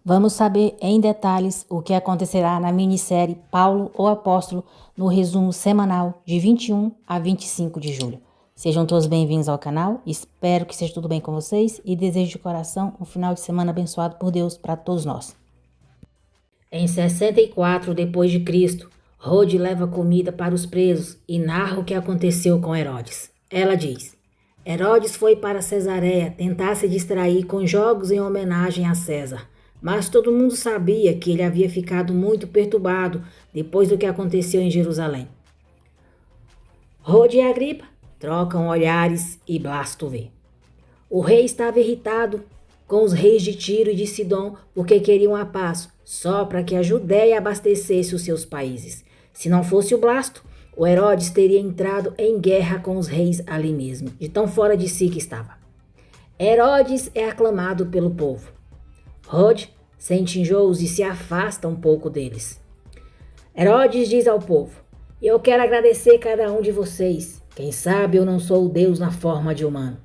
Vamos saber em detalhes o que acontecerá na minissérie Paulo, o Apóstolo, no resumo semanal de 21 a 25 de julho. Sejam todos bem-vindos ao canal, espero que seja tudo bem com vocês e desejo de coração um final de semana abençoado por Deus para todos nós. Em 64 depois de Cristo, Rode leva comida para os presos e narra o que aconteceu com Herodes. Ela diz: Herodes foi para Cesareia tentar se distrair com jogos em homenagem a César, mas todo mundo sabia que ele havia ficado muito perturbado depois do que aconteceu em Jerusalém. Rode e Agripa trocam olhares e Blasto vê. O rei estava irritado com os reis de Tiro e de Sidom porque queriam a paz, só para que a Judéia abastecesse os seus países. Se não fosse o Blasto, o Herodes teria entrado em guerra com os reis ali mesmo, de tão fora de si que estava. Herodes é aclamado pelo povo. Rode sente enjoos e se afasta um pouco deles. Herodes diz ao povo: Eu quero agradecer cada um de vocês. Quem sabe eu não sou o Deus na forma de humano.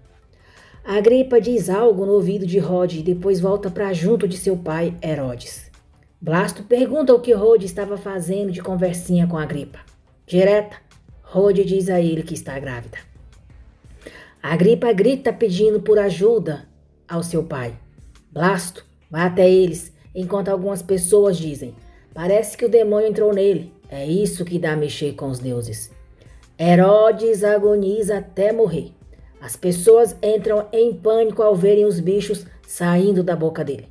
Agripa diz algo no ouvido de Rode e depois volta para junto de seu pai, Herodes. Blasto pergunta o que Rode estava fazendo de conversinha com Agripa. Direta, Rode diz a ele que está grávida. Agripa grita pedindo por ajuda ao seu pai. Blasto vai até eles, enquanto algumas pessoas dizem: Parece que o demônio entrou nele. É isso que dá a mexer com os deuses. Herodes agoniza até morrer. As pessoas entram em pânico ao verem os bichos saindo da boca dele.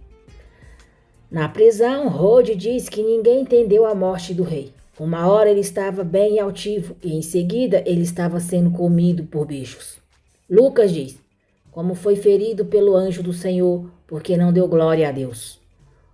Na prisão, Rode diz que ninguém entendeu a morte do rei. Uma hora ele estava bem altivo e em seguida ele estava sendo comido por bichos. Lucas diz: Como foi ferido pelo anjo do Senhor, porque não deu glória a Deus.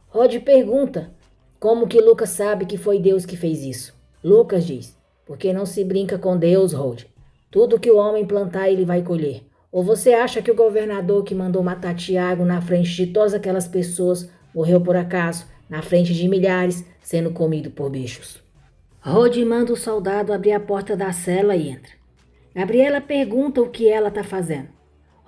Rode pergunta como que Lucas sabe que foi Deus que fez isso. Lucas diz: Porque não se brinca com Deus, Rode. Tudo que o homem plantar, ele vai colher. Ou você acha que o governador que mandou matar Tiago na frente de todas aquelas pessoas morreu por acaso, na frente de milhares, sendo comido por bichos? Rode manda o soldado abrir a porta da cela e entra. Gabriela pergunta o que ela está fazendo.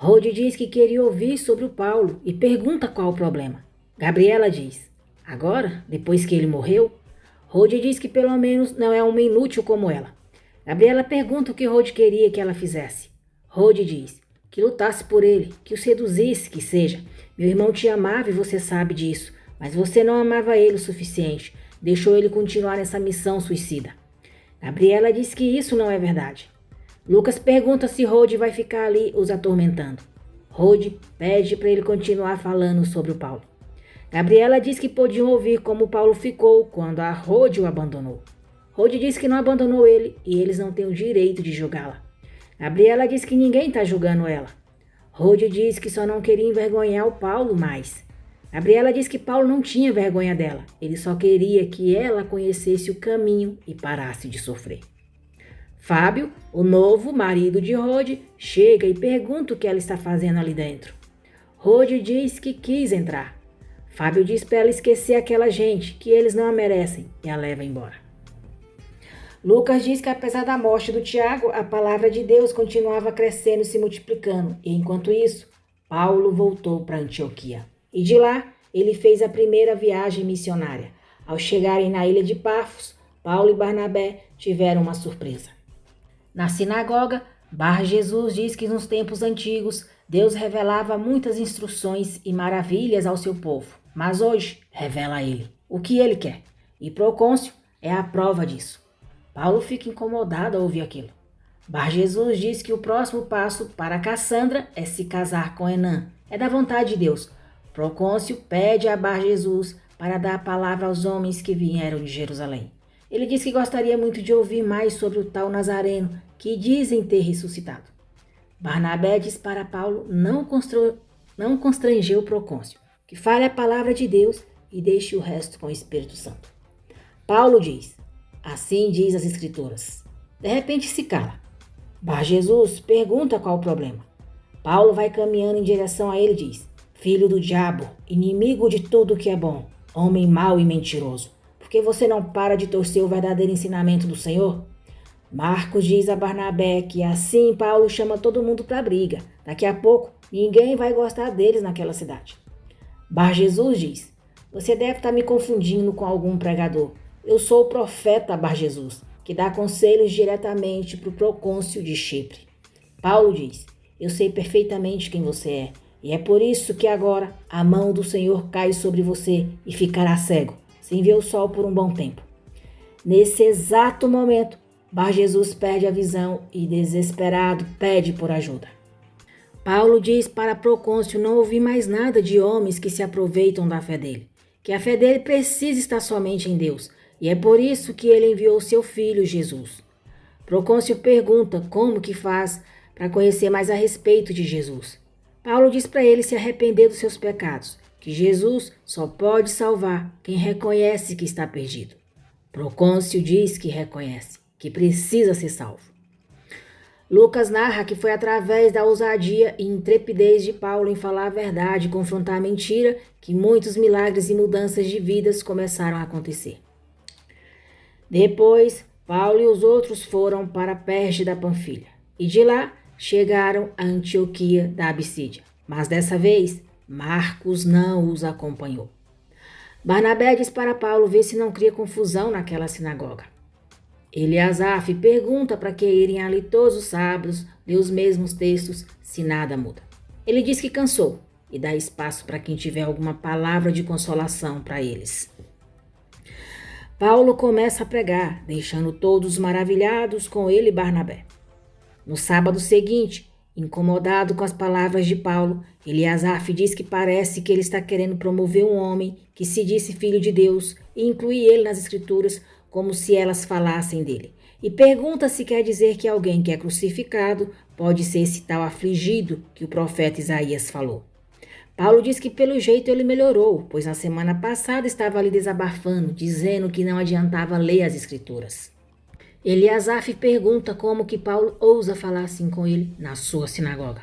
Rode diz que queria ouvir sobre o Paulo e pergunta qual o problema. Gabriela diz: Agora, depois que ele morreu? Rode diz que pelo menos não é uma inútil como ela. Gabriela pergunta o que Rode queria que ela fizesse. Rode diz: Que lutasse por ele, que o seduzisse, que seja. Meu irmão te amava e você sabe disso, mas você não amava ele o suficiente. Deixou ele continuar nessa missão suicida. Gabriela diz que isso não é verdade. Lucas pergunta se Rode vai ficar ali os atormentando. Rode pede para ele continuar falando sobre o Paulo. Gabriela diz que podiam ouvir como Paulo ficou quando a Rode o abandonou. Rode diz que não abandonou ele e eles não têm o direito de julgá-la. Gabriela diz que ninguém está julgando ela. Rode diz que só não queria envergonhar o Paulo mais. Gabriela diz que Paulo não tinha vergonha dela. Ele só queria que ela conhecesse o caminho e parasse de sofrer. Fábio, o novo marido de Rode, chega e pergunta o que ela está fazendo ali dentro. Rode diz que quis entrar. Fábio diz para ela esquecer aquela gente, que eles não a merecem, e a leva embora. Lucas diz que apesar da morte do Tiago, a palavra de Deus continuava crescendo e se multiplicando, e enquanto isso, Paulo voltou para Antioquia. E de lá, ele fez a primeira viagem missionária. Ao chegarem na ilha de Pafos, Paulo e Barnabé tiveram uma surpresa. Na sinagoga, Bar Jesus diz que nos tempos antigos, Deus revelava muitas instruções e maravilhas ao seu povo, mas hoje revela a ele o que ele quer, e Procôncio é a prova disso. Paulo fica incomodado ao ouvir aquilo. Bar Jesus diz que o próximo passo para Cassandra é se casar com Enã. É da vontade de Deus. Procôncio pede a Bar Jesus para dar a palavra aos homens que vieram de Jerusalém. Ele diz que gostaria muito de ouvir mais sobre o tal Nazareno, que dizem ter ressuscitado. Barnabé diz para Paulo não constranger o Procôncio, que fale a palavra de Deus e deixe o resto com o Espírito Santo. Paulo diz: Assim diz as Escrituras. De repente se cala. Bar Jesus pergunta qual o problema. Paulo vai caminhando em direção a ele e diz: Filho do diabo, inimigo de tudo que é bom, homem mau e mentiroso, por que você não para de torcer o verdadeiro ensinamento do Senhor? Marcos diz a Barnabé que assim Paulo chama todo mundo para a briga. Daqui a pouco, ninguém vai gostar deles naquela cidade. Bar Jesus diz: Você deve estar me confundindo com algum pregador. Eu sou o profeta Bar Jesus, que dá conselhos diretamente para o procônsul de Chipre. Paulo diz: eu sei perfeitamente quem você é, e é por isso que agora a mão do Senhor cai sobre você e ficará cego, sem ver o sol por um bom tempo. Nesse exato momento, Bar Jesus perde a visão e, desesperado, pede por ajuda. Paulo diz para procônsul não ouvir mais nada de homens que se aproveitam da fé dele, que a fé dele precisa estar somente em Deus, e é por isso que ele enviou seu filho Jesus. Procônsul pergunta como que faz para conhecer mais a respeito de Jesus. Paulo diz para ele se arrepender dos seus pecados, que Jesus só pode salvar quem reconhece que está perdido. Procônsul diz que reconhece, que precisa ser salvo. Lucas narra que foi através da ousadia e intrepidez de Paulo em falar a verdade e confrontar a mentira que muitos milagres e mudanças de vidas começaram a acontecer. Depois, Paulo e os outros foram para Perge da Panfilha e de lá chegaram a Antioquia da Abissídia, mas dessa vez Marcos não os acompanhou. Barnabé diz para Paulo ver se não cria confusão naquela sinagoga. Eliasaf pergunta para que irem ali todos os sábados, ler os mesmos textos, se nada muda. Ele diz que cansou e dá espaço para quem tiver alguma palavra de consolação para eles. Paulo começa a pregar, deixando todos maravilhados com ele e Barnabé. No sábado seguinte, incomodado com as palavras de Paulo, Eliasaf diz que parece que ele está querendo promover um homem que se disse filho de Deus e incluir ele nas escrituras como se elas falassem dele. E pergunta se quer dizer que alguém que é crucificado pode ser esse tal afligido que o profeta Isaías falou. Paulo diz que pelo jeito ele melhorou, pois na semana passada estava ali desabafando, dizendo que não adiantava ler as escrituras. Eliasaf pergunta como que Paulo ousa falar assim com ele na sua sinagoga.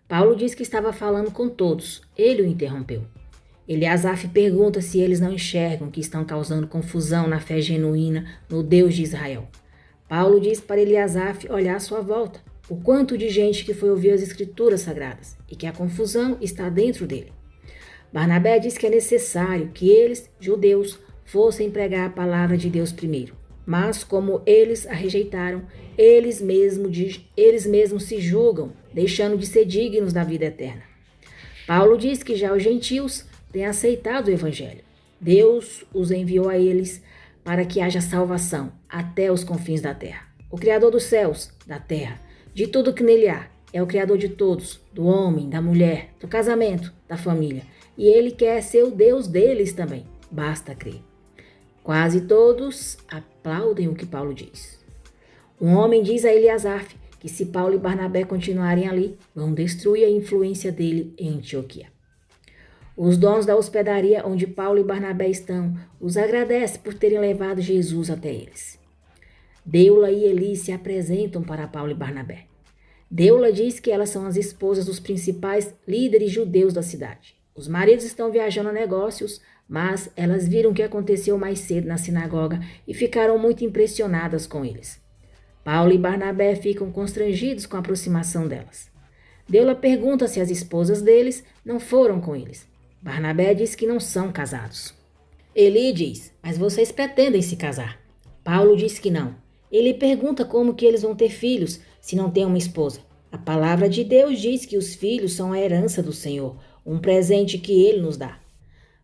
Paulo diz que estava falando com todos, ele o interrompeu. Eliasaf pergunta se eles não enxergam que estão causando confusão na fé genuína no Deus de Israel. Paulo diz para Eliasaf olhar à sua volta, o quanto de gente que foi ouvir as escrituras sagradas e que a confusão está dentro dele. Barnabé diz que é necessário que eles, judeus, fossem pregar a palavra de Deus primeiro, mas como eles a rejeitaram, eles mesmos se julgam, deixando de ser dignos da vida eterna. Paulo diz que já os gentios têm aceitado o evangelho. Deus os enviou a eles para que haja salvação até os confins da terra. O Criador dos céus, da terra, de tudo que nele há, é o Criador de todos, do homem, da mulher, do casamento, da família. E ele quer ser o Deus deles também. Basta crer. Quase todos aplaudem o que Paulo diz. Um homem diz a Eliasaf que se Paulo e Barnabé continuarem ali, vão destruir a influência dele em Antioquia. Os donos da hospedaria onde Paulo e Barnabé estão os agradecem por terem levado Jesus até eles. Deula e Eli se apresentam para Paulo e Barnabé. Deula diz que elas são as esposas dos principais líderes judeus da cidade. Os maridos estão viajando a negócios, mas elas viram o que aconteceu mais cedo na sinagoga e ficaram muito impressionadas com eles. Paulo e Barnabé ficam constrangidos com a aproximação delas. Deula pergunta se as esposas deles não foram com eles. Barnabé diz que não são casados. Eli diz, mas vocês pretendem se casar? Paulo diz que não. Ele pergunta como que eles vão ter filhos se não têm uma esposa. A palavra de Deus diz que os filhos são a herança do Senhor, um presente que ele nos dá.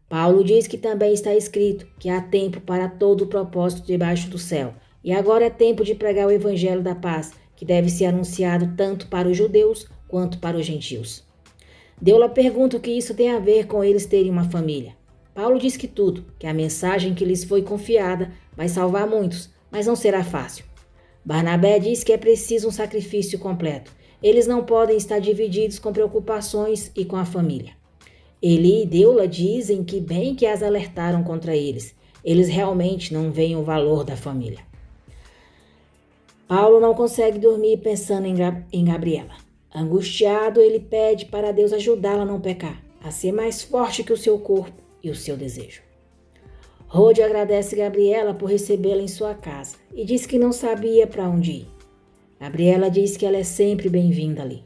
Paulo diz que também está escrito que há tempo para todo o propósito debaixo do céu. E agora é tempo de pregar o evangelho da paz, que deve ser anunciado tanto para os judeus quanto para os gentios. Deula pergunta o que isso tem a ver com eles terem uma família. Paulo diz que tudo, que a mensagem que lhes foi confiada vai salvar muitos, mas não será fácil. Barnabé diz que é preciso um sacrifício completo. Eles não podem estar divididos com preocupações e com a família. Eli e Deula dizem que bem que as alertaram contra eles. Eles realmente não veem o valor da família. Paulo não consegue dormir pensando em Gabriela. Angustiado, ele pede para Deus ajudá-la a não pecar, a ser mais forte que o seu corpo e o seu desejo. Rode agradece Gabriela por recebê-la em sua casa e diz que não sabia para onde ir. Gabriela diz que ela é sempre bem-vinda ali.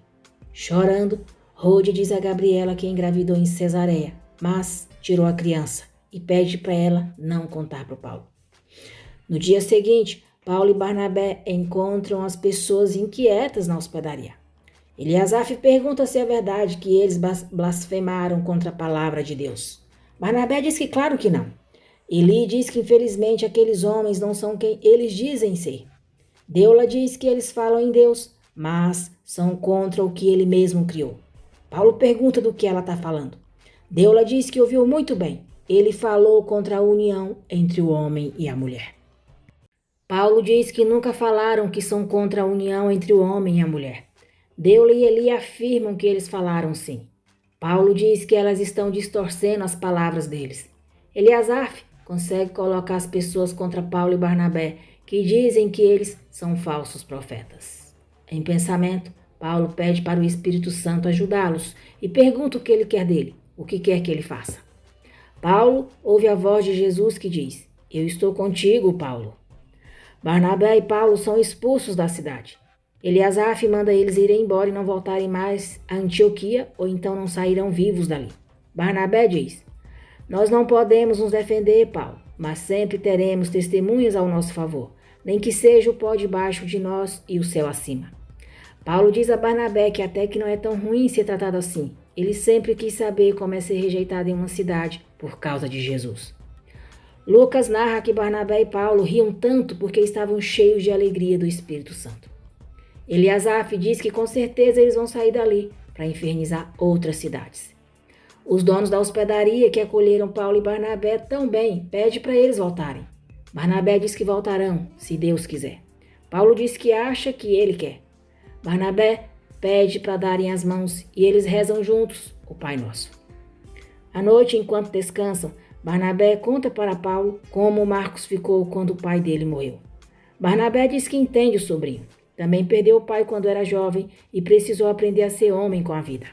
Chorando, Rode diz a Gabriela que engravidou em Cesareia, mas tirou a criança e pede para ela não contar para o Paulo. No dia seguinte, Paulo e Barnabé encontram as pessoas inquietas na hospedaria. Eliasaf pergunta se é verdade que eles blasfemaram contra a palavra de Deus. Barnabé diz que claro que não. Eli diz que infelizmente aqueles homens não são quem eles dizem ser. Deula diz que eles falam em Deus, mas são contra o que ele mesmo criou. Paulo pergunta do que ela está falando. Deula diz que ouviu muito bem. Ele falou contra a união entre o homem e a mulher. Paulo diz que nunca falaram que são contra a união entre o homem e a mulher. Deula e Eli afirmam que eles falaram sim. Paulo diz que elas estão distorcendo as palavras deles. Eliasaf consegue colocar as pessoas contra Paulo e Barnabé, que dizem que eles são falsos profetas. Em pensamento, Paulo pede para o Espírito Santo ajudá-los e pergunta o que ele quer dele, o que quer que ele faça. Paulo ouve a voz de Jesus que diz: "Eu estou contigo, Paulo." Barnabé e Paulo são expulsos da cidade. Eliasaf manda eles irem embora e não voltarem mais a Antioquia, ou então não sairão vivos dali. Barnabé diz: "Nós não podemos nos defender, Paulo, mas sempre teremos testemunhas ao nosso favor, nem que seja o pó debaixo de nós e o céu acima." Paulo diz a Barnabé que até que não é tão ruim ser tratado assim. Ele sempre quis saber como é ser rejeitado em uma cidade por causa de Jesus. Lucas narra que Barnabé e Paulo riam tanto porque estavam cheios de alegria do Espírito Santo. Eliasaf diz que com certeza eles vão sair dali para infernizar outras cidades. Os donos da hospedaria que acolheram Paulo e Barnabé também pedem para eles voltarem. Barnabé diz que voltarão, se Deus quiser. Paulo diz que acha que ele quer. Barnabé pede para darem as mãos e eles rezam juntos o Pai Nosso. À noite, enquanto descansam, Barnabé conta para Paulo como Marcos ficou quando o pai dele morreu. Barnabé diz que entende o sobrinho. Também perdeu o pai quando era jovem e precisou aprender a ser homem com a vida.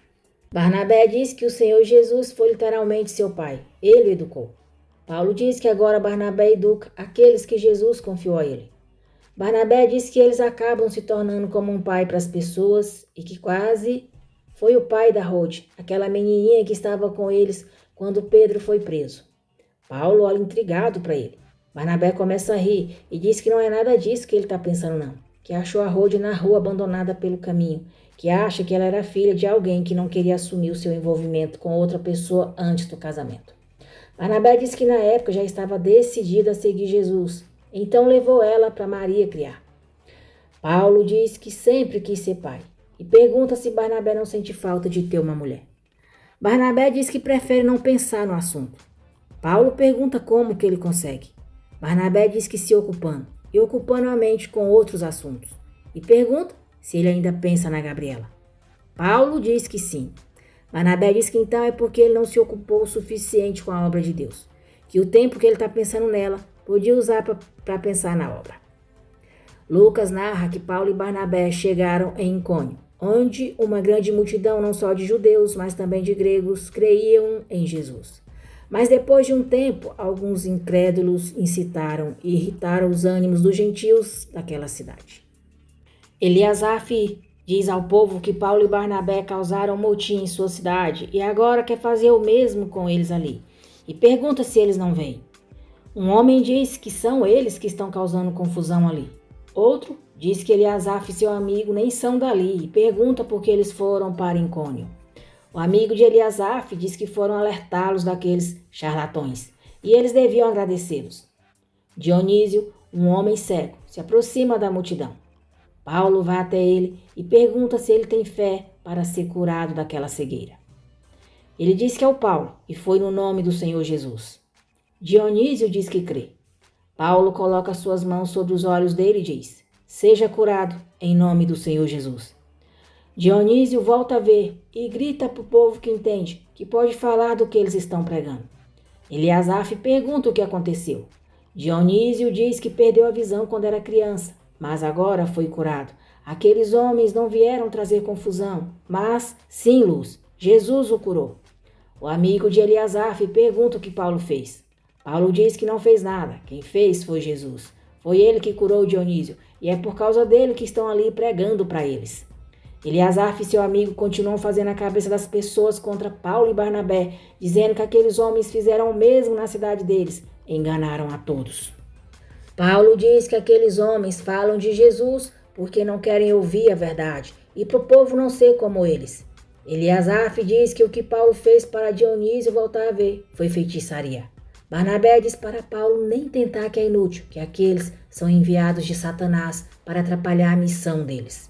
Barnabé diz que o Senhor Jesus foi literalmente seu pai. Ele o educou. Paulo diz que agora Barnabé educa aqueles que Jesus confiou a ele. Barnabé diz que eles acabam se tornando como um pai para as pessoas e que quase foi o pai da Rode, aquela menininha que estava com eles quando Pedro foi preso. Paulo olha intrigado para ele. Barnabé começa a rir e diz que não é nada disso que ele está pensando não, que achou a Rode na rua abandonada pelo caminho, que acha que ela era filha de alguém que não queria assumir o seu envolvimento com outra pessoa antes do casamento. Barnabé diz que na época já estava decidida a seguir Jesus, então levou ela para Maria criar. Paulo diz que sempre quis ser pai e pergunta se Barnabé não sente falta de ter uma mulher. Barnabé diz que prefere não pensar no assunto. Paulo pergunta como que ele consegue. Barnabé diz que se ocupando e ocupando a mente com outros assuntos e pergunta se ele ainda pensa na Gabriela. Paulo diz que sim. Barnabé diz que então é porque ele não se ocupou o suficiente com a obra de Deus, que o tempo que ele está pensando nela podia usar para pensar na obra. Lucas narra que Paulo e Barnabé chegaram em Icônio, onde uma grande multidão não só de judeus, mas também de gregos creiam em Jesus. Mas depois de um tempo, alguns incrédulos incitaram e irritaram os ânimos dos gentios daquela cidade. Eliasaf diz ao povo que Paulo e Barnabé causaram motim em sua cidade e agora quer fazer o mesmo com eles ali. E pergunta se eles não vêm. Um homem diz que são eles que estão causando confusão ali. Outro diz que Eliasaf e seu amigo nem são dali e pergunta por que eles foram para Icônio. O amigo de Eliasaf diz que foram alertá-los daqueles charlatões e eles deviam agradecê-los. Dionísio, um homem cego, se aproxima da multidão. Paulo vai até ele e pergunta se ele tem fé para ser curado daquela cegueira. Ele diz que é o Paulo e foi no nome do Senhor Jesus. Dionísio diz que crê. Paulo coloca suas mãos sobre os olhos dele e diz: "Seja curado em nome do Senhor Jesus." Dionísio volta a ver e grita para o povo que entende, que pode falar do que eles estão pregando. Eliasaf pergunta o que aconteceu. Dionísio diz que perdeu a visão quando era criança, mas agora foi curado. Aqueles homens não vieram trazer confusão, mas sim luz. Jesus o curou. O amigo de Eliasaf pergunta o que Paulo fez. Paulo diz que não fez nada. Quem fez foi Jesus. Foi ele que curou Dionísio e é por causa dele que estão ali pregando para eles. Eleazar e seu amigo continuam fazendo a cabeça das pessoas contra Paulo e Barnabé, dizendo que aqueles homens fizeram o mesmo na cidade deles, enganaram a todos. Paulo diz que aqueles homens falam de Jesus porque não querem ouvir a verdade e para o povo não ser como eles. Eleazar diz que o que Paulo fez para Dionísio voltar a ver foi feitiçaria. Barnabé diz para Paulo nem tentar, que é inútil, que aqueles são enviados de Satanás para atrapalhar a missão deles.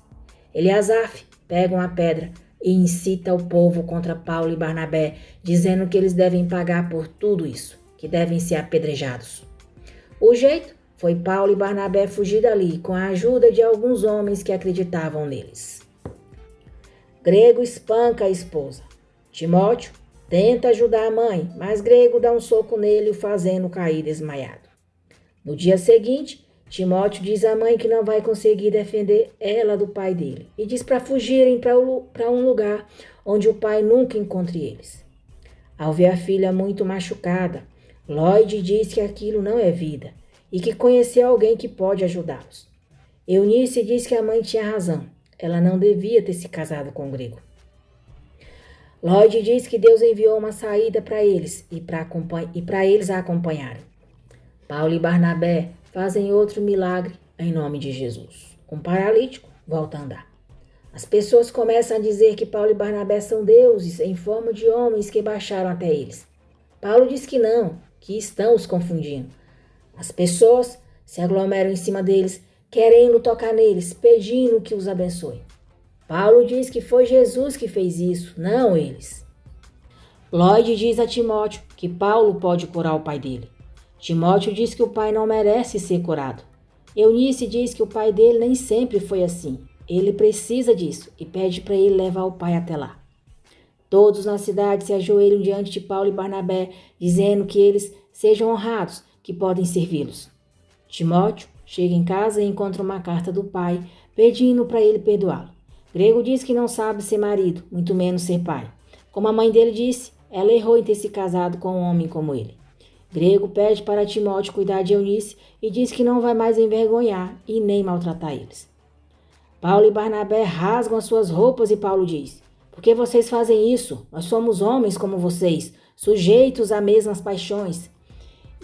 Eleazar pega uma pedra e incita o povo contra Paulo e Barnabé, dizendo que eles devem pagar por tudo isso, que devem ser apedrejados. O jeito foi Paulo e Barnabé fugir dali com a ajuda de alguns homens que acreditavam neles. Grego espanca a esposa. Timóteo tenta ajudar a mãe, mas Grego dá um soco nele, o fazendo cair desmaiado. No dia seguinte, Timóteo diz à mãe que não vai conseguir defender ela do pai dele e diz para fugirem para um lugar onde o pai nunca encontre eles. Ao ver a filha muito machucada, Lloyd diz que aquilo não é vida e que conheceu alguém que pode ajudá-los. Eunice diz que a mãe tinha razão, ela não devia ter se casado com o grego. Lloyd diz que Deus enviou uma saída para eles e para eles a acompanharem. Paulo e Barnabé fazem outro milagre em nome de Jesus. Um paralítico volta a andar. As pessoas começam a dizer que Paulo e Barnabé são deuses em forma de homens que baixaram até eles. Paulo diz que não, que estão os confundindo. As pessoas se aglomeram em cima deles, querendo tocar neles, pedindo que os abençoe. Paulo diz que foi Jesus que fez isso, não eles. Lloyd diz a Timóteo que Paulo pode curar o pai dele. Timóteo diz que o pai não merece ser curado. Eunice diz que o pai dele nem sempre foi assim. Ele precisa disso e pede para ele levar o pai até lá. Todos na cidade se ajoelham diante de Paulo e Barnabé, dizendo que eles sejam honrados, que podem servi-los. Timóteo chega em casa e encontra uma carta do pai, pedindo para ele perdoá-lo. Grego diz que não sabe ser marido, muito menos ser pai. Como a mãe dele disse, ela errou em ter se casado com um homem como ele. Grego pede para Timóteo cuidar de Eunice e diz que não vai mais envergonhar e nem maltratar eles. Paulo e Barnabé rasgam as suas roupas e Paulo diz: "Por que vocês fazem isso? Nós somos homens como vocês, sujeitos a mesmas paixões."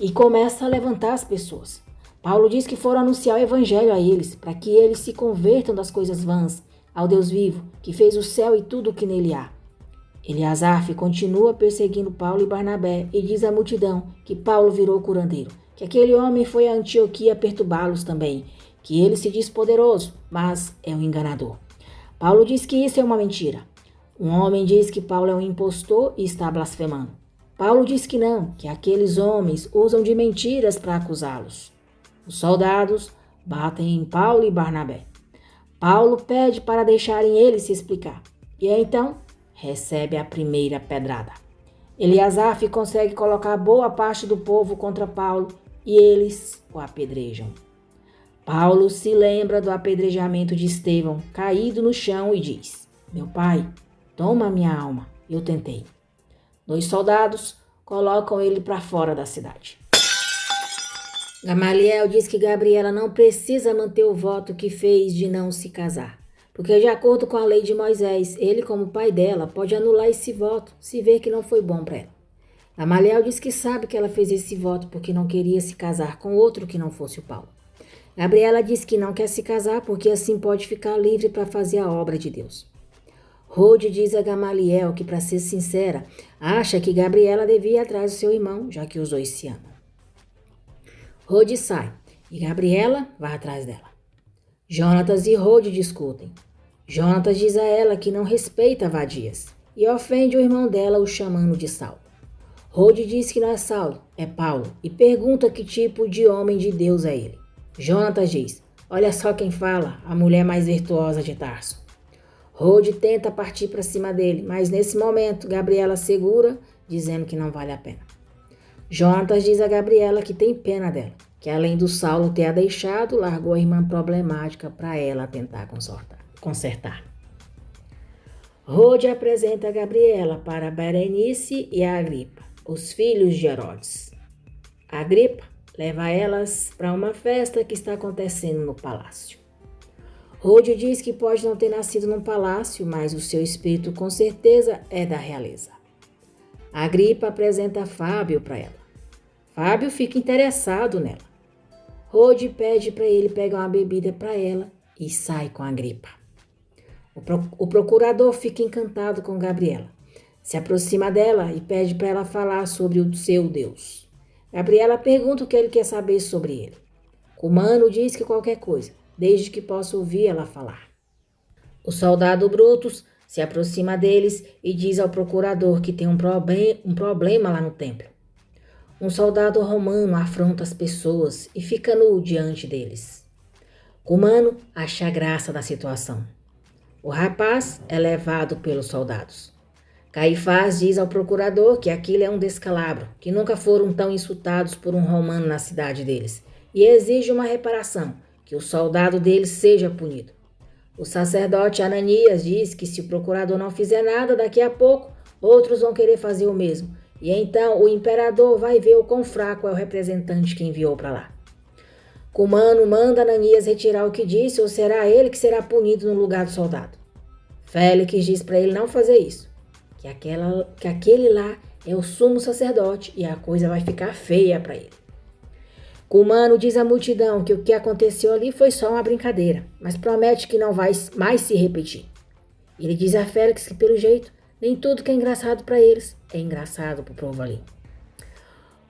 E começa a levantar as pessoas. Paulo diz que foram anunciar o evangelho a eles, para que eles se convertam das coisas vãs ao Deus vivo, que fez o céu e tudo o que nele há. Eleazar continua perseguindo Paulo e Barnabé e diz à multidão que Paulo virou curandeiro, que aquele homem foi a Antioquia perturbá-los também, que ele se diz poderoso, mas é um enganador. Paulo diz que isso é uma mentira. Um homem diz que Paulo é um impostor e está blasfemando. Paulo diz que não, que aqueles homens usam de mentiras para acusá-los. Os soldados batem em Paulo e Barnabé. Paulo pede para deixarem eles se explicar. E então recebe a primeira pedrada. Eleazar consegue colocar boa parte do povo contra Paulo e eles o apedrejam. Paulo se lembra do apedrejamento de Estevão, caído no chão, e diz: "Meu pai, toma a minha alma, eu tentei." 2 soldados colocam ele para fora da cidade. Gamaliel diz que Gabriela não precisa manter o voto que fez de não se casar, porque de acordo com a lei de Moisés, ele, como pai dela, pode anular esse voto se ver que não foi bom para ela. Gamaliel diz que sabe que ela fez esse voto porque não queria se casar com outro que não fosse o Paulo. Gabriela diz que não quer se casar porque assim pode ficar livre para fazer a obra de Deus. Rode diz a Gamaliel que, para ser sincera, acha que Gabriela devia ir atrás do seu irmão, já que os dois se amam. Rode sai e Gabriela vai atrás dela. Jonatas e Rode discutem. Jonatas diz a ela que não respeita vadias e ofende o irmão dela, o chamando de Saulo. Rode diz que não é Saulo, é Paulo, e pergunta que tipo de homem de Deus é ele. Jonatas diz: "Olha só quem fala, a mulher mais virtuosa de Tarso." Rode tenta partir para cima dele, mas nesse momento Gabriela segura, dizendo que não vale a pena. Jonatas diz a Gabriela que tem pena dela, que além do Saulo ter a deixado, largou a irmã problemática para ela tentar consertar. Rode apresenta a Gabriela para Berenice e a Agripa, os filhos de Herodes. Agripa leva elas para uma festa que está acontecendo no palácio. Rode diz que pode não ter nascido num palácio, mas o seu espírito com certeza é da realeza. Agripa apresenta Fábio para ela. Fábio fica interessado nela. Rode pede para ele pegar uma bebida para ela e sai com Agripa. O procurador fica encantado com Gabriela. Se aproxima dela e pede para ela falar sobre o seu Deus. Gabriela pergunta o que ele quer saber sobre ele. Cumano diz que qualquer coisa, desde que possa ouvir ela falar. O soldado Brutus se aproxima deles e diz ao procurador que tem um problema lá no templo. Um soldado romano afronta as pessoas e fica nu diante deles. Cumano acha graça da situação. O rapaz é levado pelos soldados. Caifás diz ao procurador que aquilo é um descalabro, que nunca foram tão insultados por um romano na cidade deles, e exige uma reparação, que o soldado deles seja punido. O sacerdote Ananias diz que se o procurador não fizer nada, daqui a pouco outros vão querer fazer o mesmo, e então o imperador vai ver o quão fraco é o representante que enviou para lá. Cumano manda Ananias retirar o que disse, ou será ele que será punido no lugar do soldado. Félix diz para ele não fazer isso, que aquele lá é o sumo sacerdote e a coisa vai ficar feia para ele. Cumano diz à multidão que o que aconteceu ali foi só uma brincadeira, mas promete que não vai mais se repetir. Ele diz a Félix que, pelo jeito, nem tudo que é engraçado para eles é engraçado para o povo ali.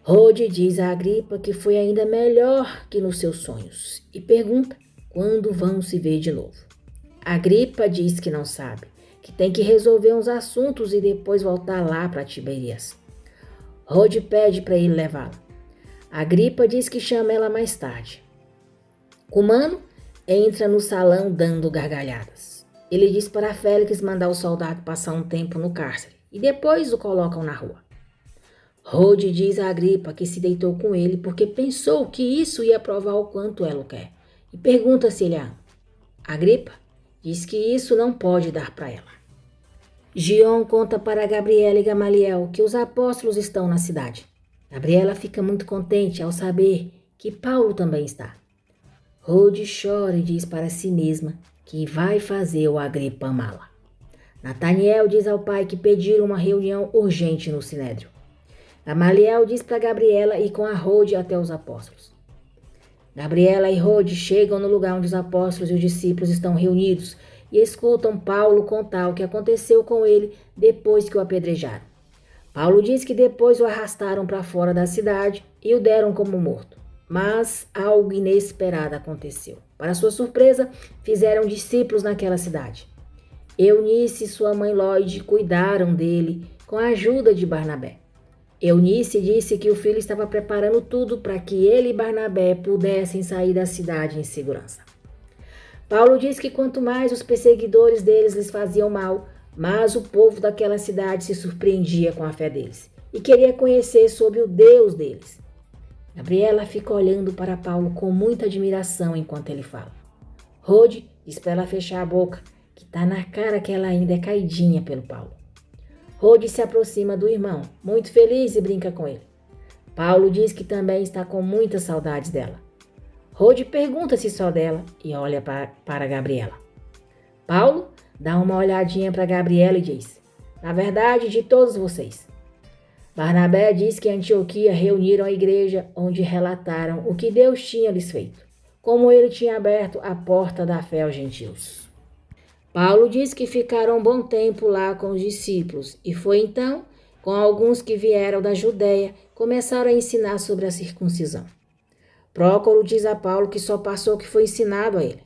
Rode diz a Agripa que foi ainda melhor que nos seus sonhos e pergunta quando vão se ver de novo. Agripa diz que não sabe, que tem que resolver uns assuntos e depois voltar lá para Tiberias. Rode pede para ele levá-la. Agripa diz que chama ela mais tarde. Cumano entra no salão dando gargalhadas. Ele diz para Félix mandar o soldado passar um tempo no cárcere e depois o colocam na rua. Rode diz a Agripa que se deitou com ele porque pensou que isso ia provar o quanto ela o quer e pergunta se ele a ama. Agripa diz que isso não pode dar para ela. Gion conta para Gabriela e Gamaliel que os apóstolos estão na cidade. Gabriela fica muito contente ao saber que Paulo também está. Rode chora e diz para si mesma que vai fazer o Agripa amá-la. Nataniel diz ao pai que pediram uma reunião urgente no Sinédrio. Gamaliel diz para Gabriela ir com a Rode até os apóstolos. Gabriela e Rode chegam no lugar onde os apóstolos e os discípulos estão reunidos e escutam Paulo contar o que aconteceu com ele depois que o apedrejaram. Paulo diz que depois o arrastaram para fora da cidade e o deram como morto. Mas algo inesperado aconteceu. Para sua surpresa, fizeram discípulos naquela cidade. Eunice e sua mãe Lóide cuidaram dele com a ajuda de Barnabé. Eunice disse que o filho estava preparando tudo para que ele e Barnabé pudessem sair da cidade em segurança. Paulo diz que quanto mais os perseguidores deles lhes faziam mal, mais o povo daquela cidade se surpreendia com a fé deles e queria conhecer sobre o Deus deles. Gabriela fica olhando para Paulo com muita admiração enquanto ele fala. Rode diz para ela fechar a boca, que está na cara que ela ainda é caidinha pelo Paulo. Rode se aproxima do irmão, muito feliz, e brinca com ele. Paulo diz que também está com muitas saudades dela. Rode pergunta se só dela e olha para Gabriela. Paulo dá uma olhadinha para Gabriela e diz: na verdade, de todos vocês. Barnabé diz que em Antioquia reuniram a igreja onde relataram o que Deus tinha lhes feito, como ele tinha aberto a porta da fé aos gentios. Paulo diz que ficaram um bom tempo lá com os discípulos e foi então, com alguns que vieram da Judéia, começaram a ensinar sobre a circuncisão. Prócoro diz a Paulo que só passou o que foi ensinado a ele.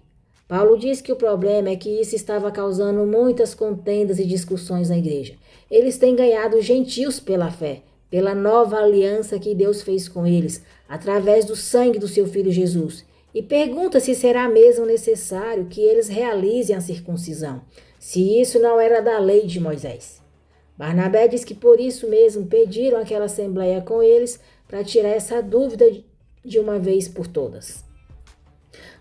Paulo diz que o problema é que isso estava causando muitas contendas e discussões na igreja. Eles têm ganhado os gentios pela fé, pela nova aliança que Deus fez com eles, através do sangue do seu filho Jesus. E pergunta se será mesmo necessário que eles realizem a circuncisão, se isso não era da lei de Moisés. Barnabé diz que por isso mesmo pediram aquela assembleia com eles para tirar essa dúvida de uma vez por todas.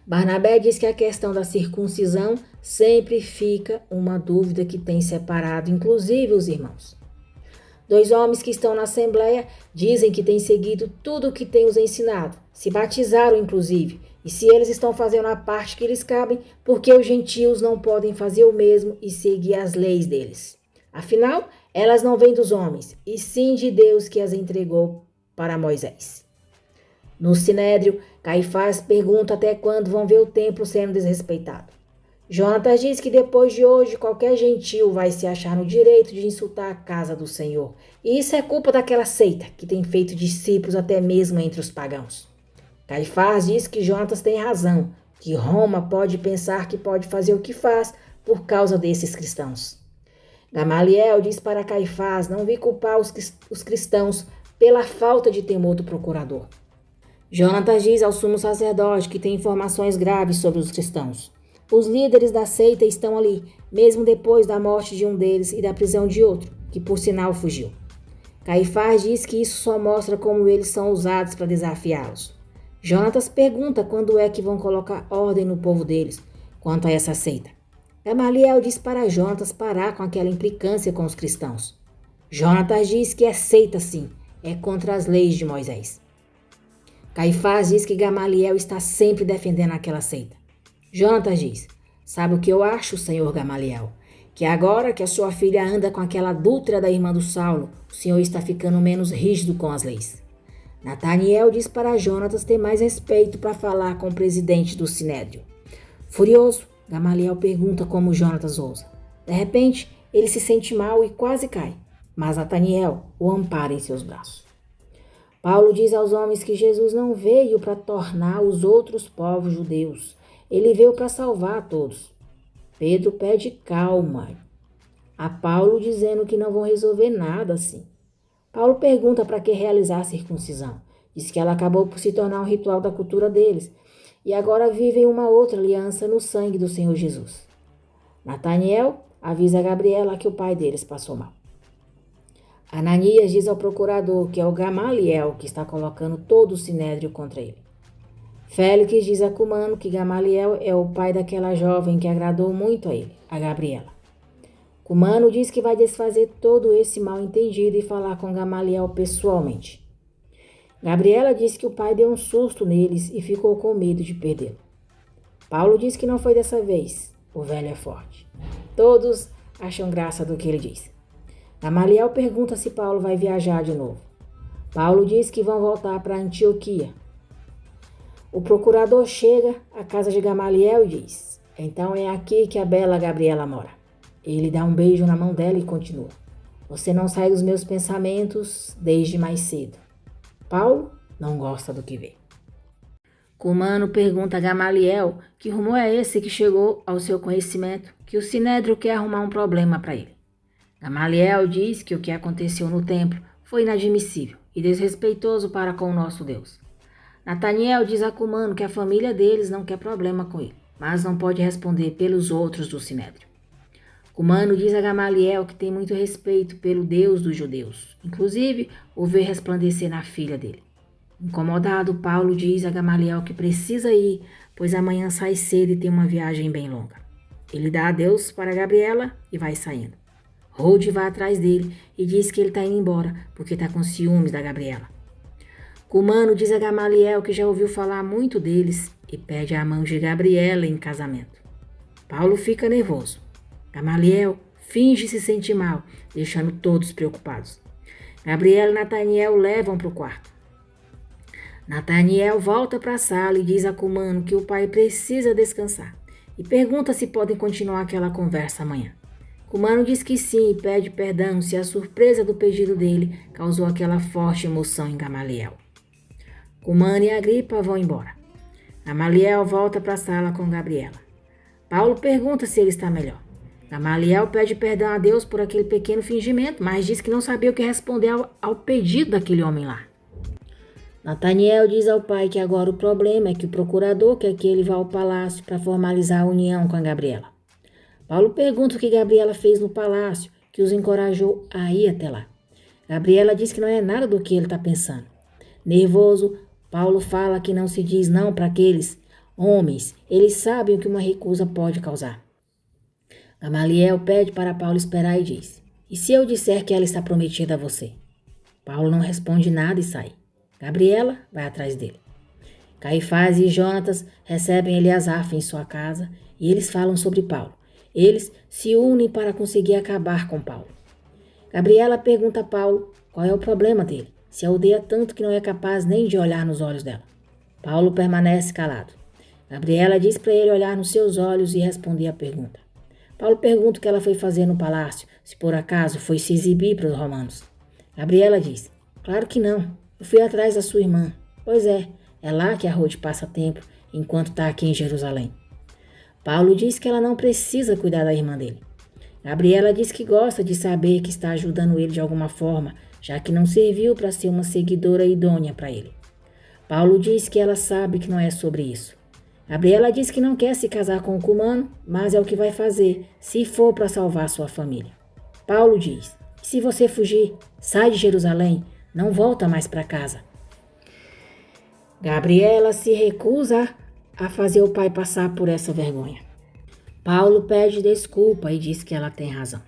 Barnabé diz que a questão da circuncisão sempre fica uma dúvida que tem separado, inclusive, os irmãos. 2 homens que estão na Assembleia dizem que têm seguido tudo o que tem os ensinado. Se batizaram, inclusive. E se eles estão fazendo a parte que lhes cabe, por que os gentios não podem fazer o mesmo e seguir as leis deles? Afinal, elas não vêm dos homens, e sim de Deus que as entregou para Moisés. No Sinédrio, Caifás pergunta até quando vão ver o templo sendo desrespeitado. Jonatas diz que depois de hoje qualquer gentio vai se achar no direito de insultar a casa do Senhor. E isso é culpa daquela seita que tem feito discípulos até mesmo entre os pagãos. Caifás diz que Jonatas tem razão, que Roma pode pensar que pode fazer o que faz por causa desses cristãos. Gamaliel diz para Caifás não vir culpar os cristãos pela falta de temor do procurador. Jonatas diz ao sumo sacerdote que tem informações graves sobre os cristãos. Os líderes da seita estão ali, mesmo depois da morte de um deles e da prisão de outro, que por sinal fugiu. Caifás diz que isso só mostra como eles são usados para desafiá-los. Jonatas pergunta quando é que vão colocar ordem no povo deles quanto a essa seita. Gamaliel diz para Jonatas parar com aquela implicância com os cristãos. Jonatas diz que é seita sim, é contra as leis de Moisés. Caifás diz que Gamaliel está sempre defendendo aquela seita. Jonatas diz, sabe o que eu acho, senhor Gamaliel? Que agora que a sua filha anda com aquela adúltera da irmã do Saulo, o senhor está ficando menos rígido com as leis. Nataniel diz para Jonatas ter mais respeito para falar com o presidente do Sinédrio. Furioso, Gamaliel pergunta como Jonatas ousa. De repente, ele se sente mal e quase cai, mas Nataniel o ampara em seus braços. Paulo diz aos homens que Jesus não veio para tornar os outros povos judeus, ele veio para salvar a todos. Pedro pede calma a Paulo dizendo que não vão resolver nada assim. Paulo pergunta para que realizar a circuncisão. Diz que ela acabou por se tornar um ritual da cultura deles e agora vivem uma outra aliança no sangue do Senhor Jesus. Nataniel avisa a Gabriela que o pai deles passou mal. Ananias diz ao procurador que é o Gamaliel que está colocando todo o sinédrio contra ele. Félix diz a Cumano que Gamaliel é o pai daquela jovem que agradou muito a ele, a Gabriela. Cumano diz que vai desfazer todo esse mal-entendido e falar com Gamaliel pessoalmente. Gabriela diz que o pai deu um susto neles e ficou com medo de perdê-lo. Paulo diz que não foi dessa vez, o velho é forte. Todos acham graça do que ele diz. Gamaliel pergunta se Paulo vai viajar de novo. Paulo diz que vão voltar para Antioquia. O procurador chega à casa de Gamaliel e diz, então é aqui que a bela Gabriela mora. Ele dá um beijo na mão dela e continua. Você não sai dos meus pensamentos desde mais cedo. Paulo não gosta do que vê. Cumano pergunta a Gamaliel que rumor é esse que chegou ao seu conhecimento, que o Sinédrio quer arrumar um problema para ele. Gamaliel diz que o que aconteceu no templo foi inadmissível e desrespeitoso para com o nosso Deus. Nataniel diz a Cumano que a família deles não quer problema com ele, mas não pode responder pelos outros do Sinédrio. Cumano diz a Gamaliel que tem muito respeito pelo Deus dos judeus, inclusive o vê resplandecer na filha dele. Incomodado, Paulo diz a Gamaliel que precisa ir, pois amanhã sai cedo e tem uma viagem bem longa. Ele dá adeus para Gabriela e vai saindo. Rode vai atrás dele e diz que ele está indo embora porque está com ciúmes da Gabriela. Cumano diz a Gamaliel que já ouviu falar muito deles e pede a mão de Gabriela em casamento. Paulo fica nervoso. Gamaliel finge se sentir mal, deixando todos preocupados. Gabriela e Nataniel levam para o quarto. Nataniel volta para a sala e diz a Cumano que o pai precisa descansar e pergunta se podem continuar aquela conversa amanhã. Cumano diz que sim e pede perdão se a surpresa do pedido dele causou aquela forte emoção em Gamaliel. Cumano e Agripa vão embora. Gamaliel volta para a sala com Gabriela. Paulo pergunta se ele está melhor. Gamaliel pede perdão a Deus por aquele pequeno fingimento, mas diz que não sabia o que responder ao pedido daquele homem lá. Nataniel diz ao pai que agora o problema é que o procurador quer que ele vá ao palácio para formalizar a união com a Gabriela. Paulo pergunta o que Gabriela fez no palácio, que os encorajou a ir até lá. Gabriela diz que não é nada do que ele está pensando. Nervoso, Paulo fala que não se diz não para aqueles homens. Eles sabem o que uma recusa pode causar. Gamaliel pede para Paulo esperar e diz, E se eu disser que ela está prometida a você? Paulo não responde nada e sai. Gabriela vai atrás dele. Caifás e Jonatas recebem Eliasaf em sua casa e eles falam sobre Paulo. Eles se unem para conseguir acabar com Paulo. Gabriela pergunta a Paulo qual é o problema dele, se a odeia tanto que não é capaz nem de olhar nos olhos dela. Paulo permanece calado. Gabriela diz para ele olhar nos seus olhos e responder a pergunta. Paulo pergunta o que ela foi fazer no palácio, se por acaso foi se exibir para os romanos. Gabriela diz, claro que não, eu fui atrás da sua irmã. Pois é lá que a Rode passa tempo enquanto está aqui em Jerusalém. Paulo diz que ela não precisa cuidar da irmã dele. Gabriela diz que gosta de saber que está ajudando ele de alguma forma, já que não serviu para ser uma seguidora idônea para ele. Paulo diz que ela sabe que não é sobre isso. Gabriela diz que não quer se casar com o cumano, mas é o que vai fazer, se for para salvar sua família. Paulo diz, se você fugir, sai de Jerusalém, não volta mais para casa. Gabriela se recusa a fazer o pai passar por essa vergonha. Paulo pede desculpa e diz que ela tem razão.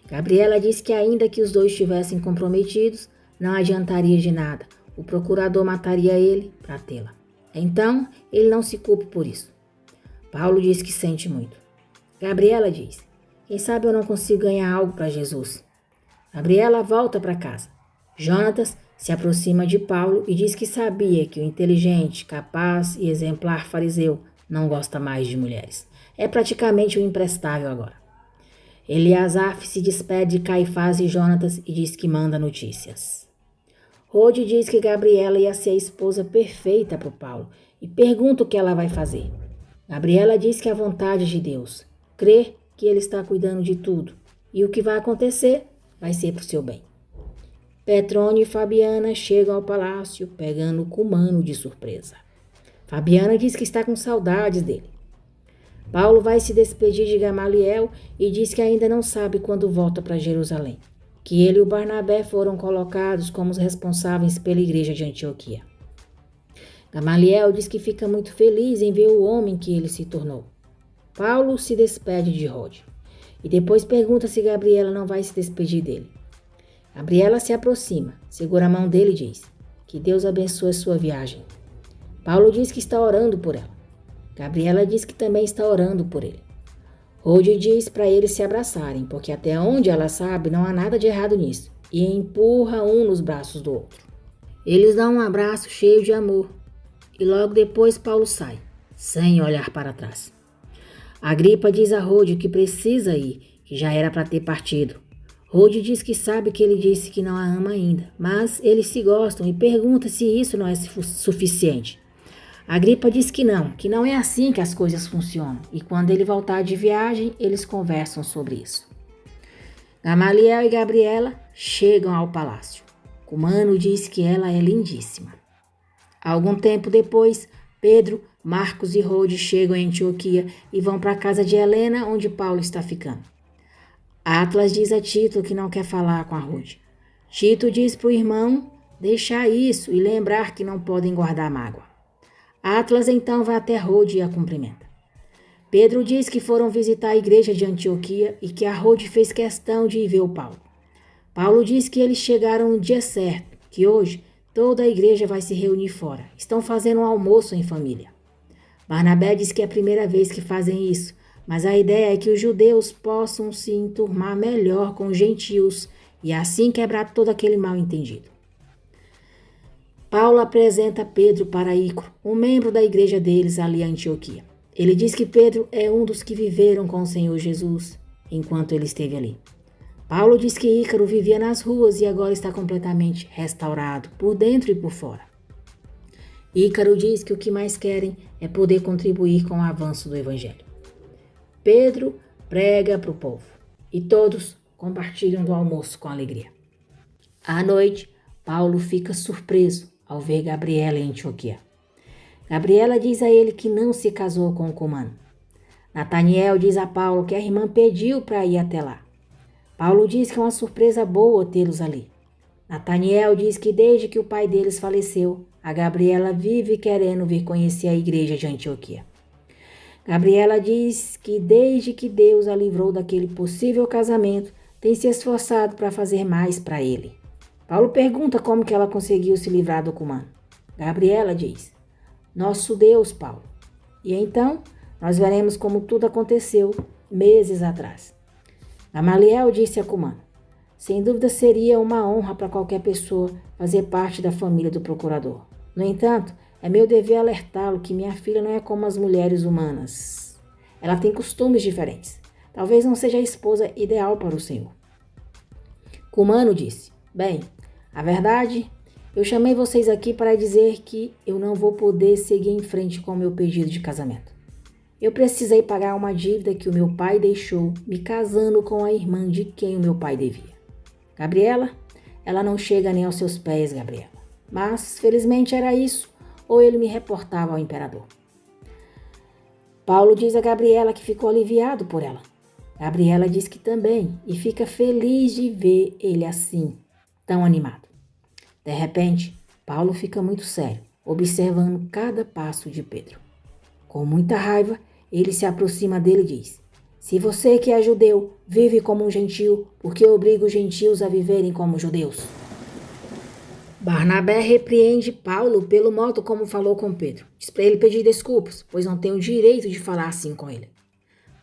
Gabriela diz que ainda que os dois estivessem comprometidos, não adiantaria de nada. O procurador mataria ele para tê-la. Então, ele não se culpe por isso. Paulo diz que sente muito. Gabriela diz, quem sabe eu não consigo ganhar algo para Jesus. Gabriela volta para casa. Jonatas se aproxima de Paulo e diz que sabia que o inteligente, capaz e exemplar fariseu não gosta mais de mulheres. É praticamente um imprestável agora. Eliasaf se despede de Caifás e Jonatas e diz que manda notícias. Rode diz que Gabriela ia ser a esposa perfeita para o Paulo e pergunta o que ela vai fazer. Gabriela diz que é a vontade de Deus, crê que ele está cuidando de tudo e o que vai acontecer vai ser para o seu bem. Petrônio e Fabiana chegam ao palácio pegando o cumano de surpresa. Fabiana diz que está com saudades dele. Paulo vai se despedir de Gamaliel e diz que ainda não sabe quando volta para Jerusalém, que ele e o Barnabé foram colocados como os responsáveis pela igreja de Antioquia. Gamaliel diz que fica muito feliz em ver o homem que ele se tornou. Paulo se despede de Rode e depois pergunta se Gabriela não vai se despedir dele. Gabriela se aproxima, segura a mão dele e diz, que Deus abençoe sua viagem. Paulo diz que está orando por ela. Gabriela diz que também está orando por ele. Rode diz para eles se abraçarem, porque até onde ela sabe não há nada de errado nisso, e empurra um nos braços do outro. Eles dão um abraço cheio de amor, e logo depois Paulo sai, sem olhar para trás. Agripa diz a Rode que precisa ir, que já era para ter partido. Rode diz que sabe que ele disse que não a ama ainda, mas eles se gostam e pergunta se isso não é suficiente. Agripa diz que não é assim que as coisas funcionam, e quando ele voltar de viagem, eles conversam sobre isso. Gamaliel e Gabriela chegam ao palácio. Cumano diz que ela é lindíssima. Algum tempo depois, Pedro, Marcos e Rode chegam em Antioquia e vão para a casa de Helena, onde Paulo está ficando. Atlas diz a Tito que não quer falar com a Rode. Tito diz para o irmão deixar isso e lembrar que não podem guardar mágoa. Atlas então vai até Rode e a cumprimenta. Pedro diz que foram visitar a igreja de Antioquia e que a Rode fez questão de ir ver o Paulo. Paulo diz que eles chegaram no dia certo, que hoje toda a igreja vai se reunir fora. Estão fazendo um almoço em família. Barnabé diz que é a primeira vez que fazem isso, mas a ideia é que os judeus possam se enturmar melhor com os gentios e assim quebrar todo aquele mal-entendido. Paulo apresenta Pedro para Ícaro, um membro da igreja deles ali em Antioquia. Ele diz que Pedro é um dos que viveram com o Senhor Jesus enquanto ele esteve ali. Paulo diz que Ícaro vivia nas ruas e agora está completamente restaurado, por dentro e por fora. Ícaro diz que o que mais querem é poder contribuir com o avanço do evangelho. Pedro prega para o povo e todos compartilham do almoço com alegria. À noite, Paulo fica surpreso ao ver Gabriela em Antioquia. Gabriela diz a ele que não se casou com o cumano. Nataniel diz a Paulo que a irmã pediu para ir até lá. Paulo diz que é uma surpresa boa tê-los ali. Nataniel diz que desde que o pai deles faleceu, a Gabriela vive querendo vir conhecer a igreja de Antioquia. Gabriela diz que desde que Deus a livrou daquele possível casamento, tem se esforçado para fazer mais para ele. Paulo pergunta como que ela conseguiu se livrar do Cumano. Gabriela diz: nosso Deus, Paulo. E então, nós veremos como tudo aconteceu meses atrás. Gamaliel disse a Cumano: sem dúvida seria uma honra para qualquer pessoa fazer parte da família do procurador. No entanto, é meu dever alertá-lo que minha filha não é como as mulheres humanas. Ela tem costumes diferentes. Talvez não seja a esposa ideal para o Senhor. Cumano disse: bem, a verdade, eu chamei vocês aqui para dizer que eu não vou poder seguir em frente com o meu pedido de casamento. Eu precisei pagar uma dívida que o meu pai deixou me casando com a irmã de quem o meu pai devia. Gabriela, ela não chega nem aos seus pés, Gabriela. Mas, felizmente, era isso, ou ele me reportava ao imperador. Paulo diz a Gabriela que ficou aliviado por ela. Gabriela diz que também, e fica feliz de ver ele assim, tão animado. De repente, Paulo fica muito sério, observando cada passo de Pedro. Com muita raiva, ele se aproxima dele e diz: se você que é judeu vive como um gentil, por que obriga os gentios a viverem como judeus? Barnabé repreende Paulo pelo modo como falou com Pedro. Diz para ele pedir desculpas, pois não tem o direito de falar assim com ele.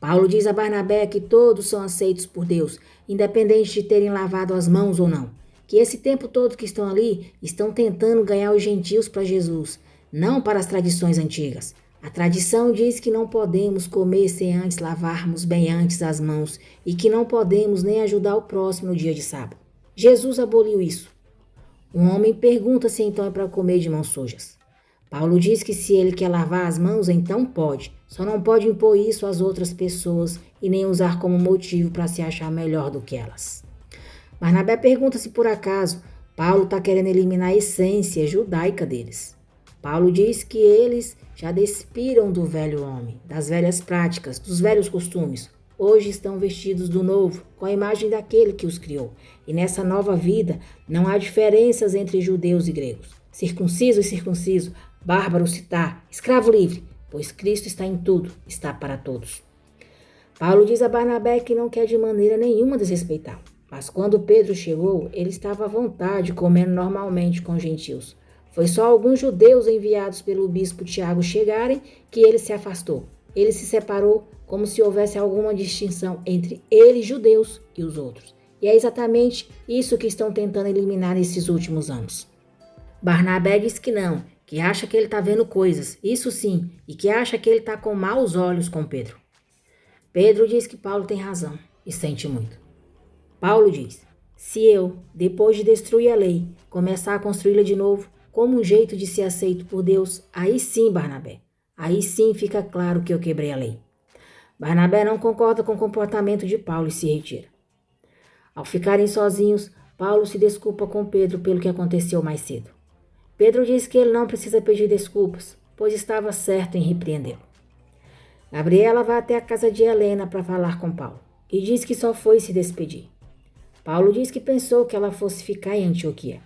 Paulo diz a Barnabé que todos são aceitos por Deus, independente de terem lavado as mãos ou não. Que esse tempo todo que estão ali, estão tentando ganhar os gentios para Jesus, não para as tradições antigas. A tradição diz que não podemos comer sem antes lavarmos bem antes as mãos e que não podemos nem ajudar o próximo no dia de sábado. Jesus aboliu isso. Um homem pergunta se então é para comer de mãos sujas. Paulo diz que se ele quer lavar as mãos, então pode. Só não pode impor isso às outras pessoas e nem usar como motivo para se achar melhor do que elas. Barnabé pergunta se por acaso Paulo está querendo eliminar a essência judaica deles. Paulo diz que eles já despiram do velho homem, das velhas práticas, dos velhos costumes. Hoje estão vestidos do novo, com a imagem daquele que os criou. E nessa nova vida não há diferenças entre judeus e gregos, circunciso e circunciso, bárbaro se tá, escravo livre, pois Cristo está em tudo, está para todos. Paulo diz a Barnabé que não quer de maneira nenhuma desrespeitá-lo. Mas quando Pedro chegou, ele estava à vontade, comendo normalmente com os gentios. Foi só alguns judeus enviados pelo bispo Tiago chegarem que ele se afastou. Ele se separou como se houvesse alguma distinção entre eles, judeus, e os outros. E é exatamente isso que estão tentando eliminar nesses últimos anos. Barnabé diz que não, que acha que ele está vendo coisas, isso sim, e que acha que ele está com maus olhos com Pedro. Pedro diz que Paulo tem razão e sente muito. Paulo diz: se eu, depois de destruir a lei, começar a construí-la de novo, como um jeito de ser aceito por Deus, aí sim, Barnabé, aí sim fica claro que eu quebrei a lei. Barnabé não concorda com o comportamento de Paulo e se retira. Ao ficarem sozinhos, Paulo se desculpa com Pedro pelo que aconteceu mais cedo. Pedro diz que ele não precisa pedir desculpas, pois estava certo em repreendê-lo. Gabriela vai até a casa de Helena para falar com Paulo e diz que só foi se despedir. Paulo diz que pensou que ela fosse ficar em Antioquia.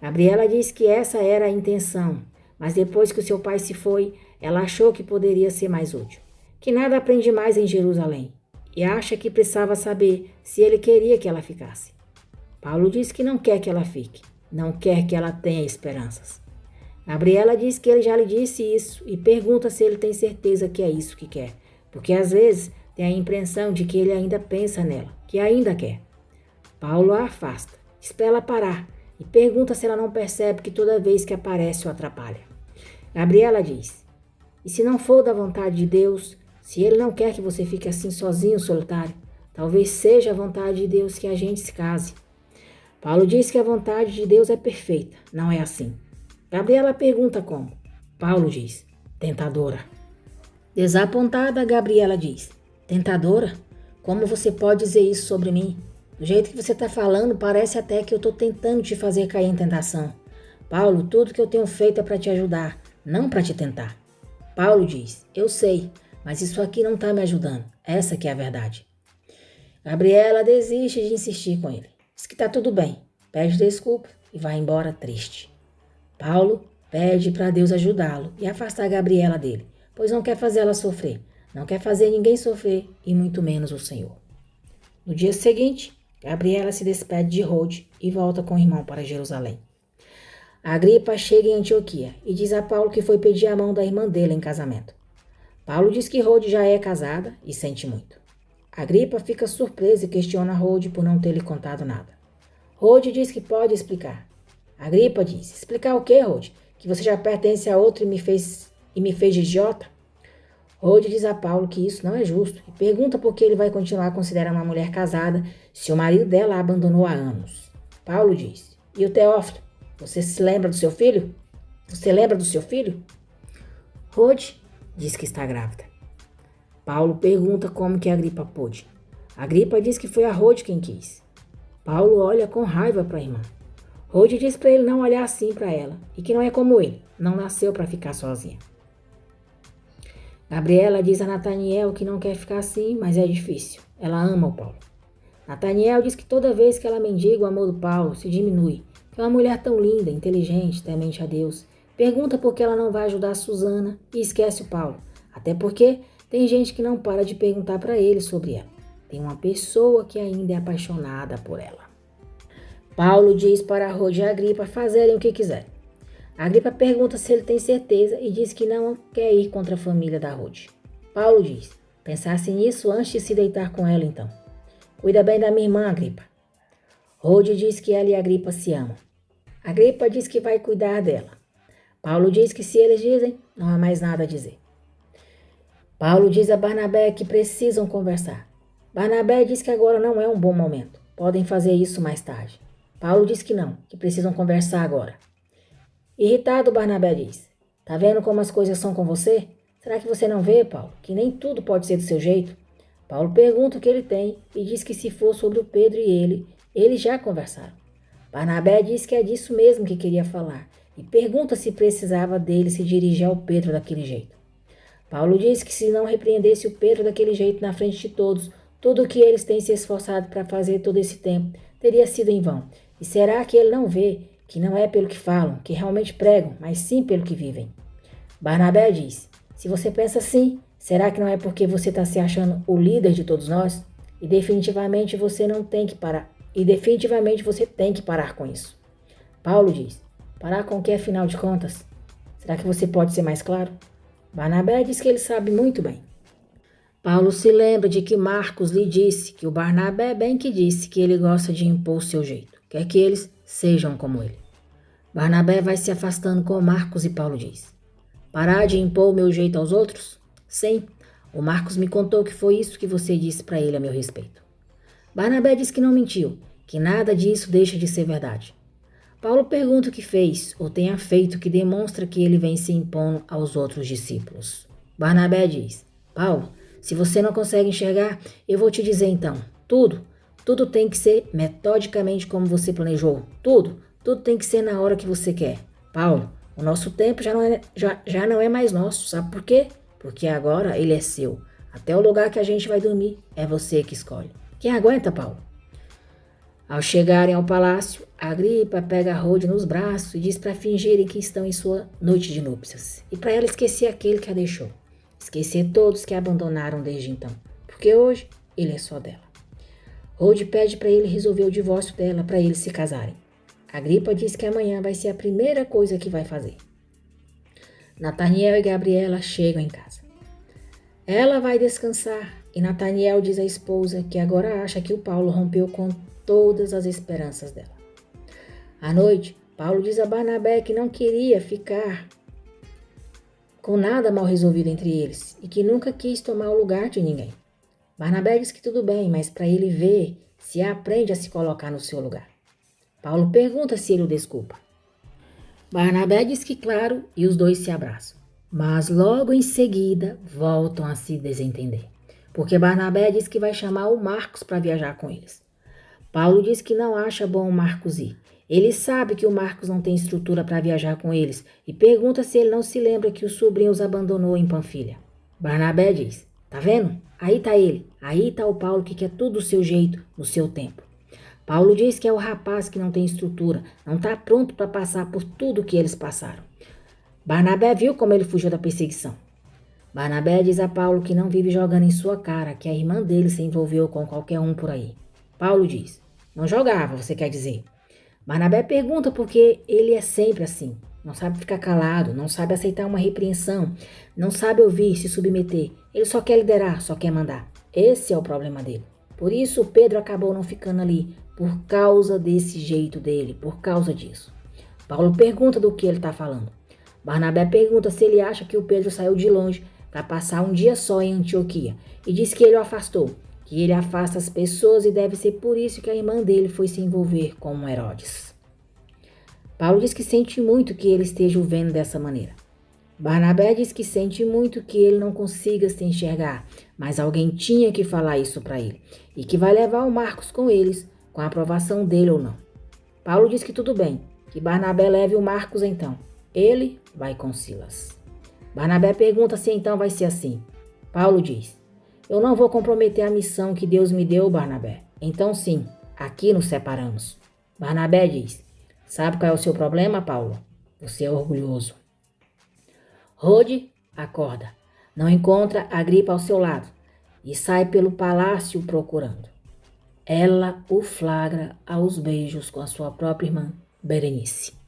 Gabriela diz que essa era a intenção, mas depois que o seu pai se foi, ela achou que poderia ser mais útil. Que nada aprende mais em Jerusalém e acha que precisava saber se ele queria que ela ficasse. Paulo diz que não quer que ela fique, não quer que ela tenha esperanças. Gabriela diz que ele já lhe disse isso e pergunta se ele tem certeza que é isso que quer, porque às vezes tem a impressão de que ele ainda pensa nela, que ainda quer. Paulo a afasta, diz para ela parar e pergunta se ela não percebe que toda vez que aparece o atrapalha. Gabriela diz: e se não for da vontade de Deus, se ele não quer que você fique assim sozinho, solitário, talvez seja a vontade de Deus que a gente se case. Paulo diz que a vontade de Deus é perfeita, não é assim. Gabriela pergunta como. Paulo diz: tentadora. Desapontada, Gabriela diz: tentadora? Como você pode dizer isso sobre mim? Do jeito que você está falando, parece até que eu estou tentando te fazer cair em tentação. Paulo, tudo que eu tenho feito é para te ajudar, não para te tentar. Paulo diz: eu sei, mas isso aqui não está me ajudando. Essa que é a verdade. Gabriela desiste de insistir com ele. Diz que está tudo bem, pede desculpa e vai embora triste. Paulo pede para Deus ajudá-lo e afastar Gabriela dele, pois não quer fazer ela sofrer, não quer fazer ninguém sofrer e muito menos o Senhor. No dia seguinte, Gabriela se despede de Rode e volta com o irmão para Jerusalém. Agripa chega em Antioquia e diz a Paulo que foi pedir a mão da irmã dele em casamento. Paulo diz que Rode já é casada e sente muito. Agripa fica surpresa e questiona Rode por não ter lhe contado nada. Rode diz que pode explicar. Agripa diz: explicar o quê, Rode? Que você já pertence a outro e me fez de idiota? Rode diz a Paulo que isso não é justo e pergunta por que ele vai continuar considerando uma mulher casada se o marido dela a abandonou há anos. Paulo diz: e o Teófilo? Você se lembra do seu filho? Você lembra do seu filho? Rode diz que está grávida. Paulo pergunta como que Agripa pôde. Agripa diz que foi a Rode quem quis. Paulo olha com raiva para a irmã. Rode diz para ele não olhar assim para ela e que não é como ele, não nasceu para ficar sozinha. Gabriela diz a Nataniel que não quer ficar assim, mas é difícil. Ela ama o Paulo. Nataniel diz que toda vez que ela mendiga o amor do Paulo, se diminui. Que é uma mulher tão linda, inteligente, temente a Deus. Pergunta por que ela não vai ajudar a Susana e esquece o Paulo. Até porque tem gente que não para de perguntar para ele sobre ela. Tem uma pessoa que ainda é apaixonada por ela. Paulo diz para Rode e Agripa fazerem o que quiserem. Agripa pergunta se ele tem certeza e diz que não quer ir contra a família da Rode. Paulo diz: pensasse nisso antes de se deitar com ela então. Cuida bem da minha irmã, Agripa. Rode diz que ela e Agripa se amam. Agripa diz que vai cuidar dela. Paulo diz que se eles dizem, não há mais nada a dizer. Paulo diz a Barnabé que precisam conversar. Barnabé diz que agora não é um bom momento. Podem fazer isso mais tarde. Paulo diz que não, que precisam conversar agora. Irritado, Barnabé diz: tá vendo como as coisas são com você? Será que você não vê, Paulo, que nem tudo pode ser do seu jeito? Paulo pergunta o que ele tem e diz que se for sobre o Pedro e ele, eles já conversaram. Barnabé diz que é disso mesmo que queria falar e pergunta se precisava dele se dirigir ao Pedro daquele jeito. Paulo diz que se não repreendesse o Pedro daquele jeito na frente de todos, tudo o que eles têm se esforçado para fazer todo esse tempo teria sido em vão. E será que ele não vê que não é pelo que falam, que realmente pregam, mas sim pelo que vivem? Barnabé diz: se você pensa assim, será que não é porque você está se achando o líder de todos nós? E definitivamente você não tem que parar. E definitivamente você tem que parar com isso. Paulo diz: parar com o que, afinal de contas? Será que você pode ser mais claro? Barnabé diz que ele sabe muito bem. Paulo se lembra de que Marcos lhe disse que o Barnabé bem que disse que ele gosta de impor o seu jeito, quer que eles sejam como ele. Barnabé vai se afastando com Marcos e Paulo diz: parar de impor o meu jeito aos outros? Sim, o Marcos me contou que foi isso que você disse para ele a meu respeito. Barnabé diz que não mentiu, que nada disso deixa de ser verdade. Paulo pergunta o que fez ou tenha feito que demonstra que ele vem se impondo aos outros discípulos. Barnabé diz: Paulo, se você não consegue enxergar, eu vou te dizer então, tudo tem que ser metodicamente como você planejou, tudo tem que ser na hora que você quer. Paulo, o nosso tempo já não é mais nosso, sabe por quê? Porque agora ele é seu. Até o lugar que a gente vai dormir é você que escolhe. Quem aguenta, Paulo? Ao chegarem ao palácio, Agripa pega Rode nos braços e diz para fingirem que estão em sua noite de núpcias. E para ela esquecer aquele que a deixou. Esquecer todos que a abandonaram desde então. Porque hoje ele é só dela. Rode pede para ele resolver o divórcio dela para eles se casarem. Agripa diz que amanhã vai ser a primeira coisa que vai fazer. Nataniel e Gabriela chegam em casa. Ela vai descansar e Nataniel diz à esposa que agora acha que o Paulo rompeu com todas as esperanças dela. À noite, Paulo diz a Barnabé que não queria ficar com nada mal resolvido entre eles e que nunca quis tomar o lugar de ninguém. Barnabé diz que tudo bem, mas para ele ver se aprende a se colocar no seu lugar. Paulo pergunta se ele o desculpa. Barnabé diz que claro e os dois se abraçam. Mas logo em seguida voltam a se desentender, porque Barnabé diz que vai chamar o Marcos para viajar com eles. Paulo diz que não acha bom o Marcos ir. Ele sabe que o Marcos não tem estrutura para viajar com eles e pergunta se ele não se lembra que o sobrinho os abandonou em Panfilha. Barnabé diz: tá vendo? Aí tá ele, aí tá o Paulo que quer tudo do seu jeito, no seu tempo. Paulo diz que é o rapaz que não tem estrutura, não está pronto para passar por tudo que eles passaram. Barnabé viu como ele fugiu da perseguição. Barnabé diz a Paulo que não vive jogando em sua cara que a irmã dele se envolveu com qualquer um por aí. Paulo diz: Não jogava, você quer dizer. Barnabé pergunta porque ele é sempre assim. Não sabe ficar calado, não sabe aceitar uma repreensão, não sabe ouvir, se submeter. Ele só quer liderar, só quer mandar. Esse é o problema dele. Por isso Pedro acabou não ficando ali, por causa desse jeito dele, por causa disso. Paulo pergunta do que ele está falando. Barnabé pergunta se ele acha que o Pedro saiu de longe para passar um dia só em Antioquia e diz que ele o afastou, que ele afasta as pessoas e deve ser por isso que a irmã dele foi se envolver com Herodes. Paulo diz que sente muito que ele esteja o vendo dessa maneira. Barnabé diz que sente muito que ele não consiga se enxergar, mas alguém tinha que falar isso para ele e que vai levar o Marcos com eles, com a aprovação dele ou não. Paulo diz que tudo bem, que Barnabé leve o Marcos então. Ele vai com Silas. Barnabé pergunta se então vai ser assim. Paulo diz: eu não vou comprometer a missão que Deus me deu, Barnabé. Então sim, aqui nos separamos. Barnabé diz: sabe qual é o seu problema, Paulo? Você é orgulhoso. Rode acorda, não encontra Agripa ao seu lado e sai pelo palácio procurando. Ela o flagra aos beijos com a sua própria irmã, Berenice.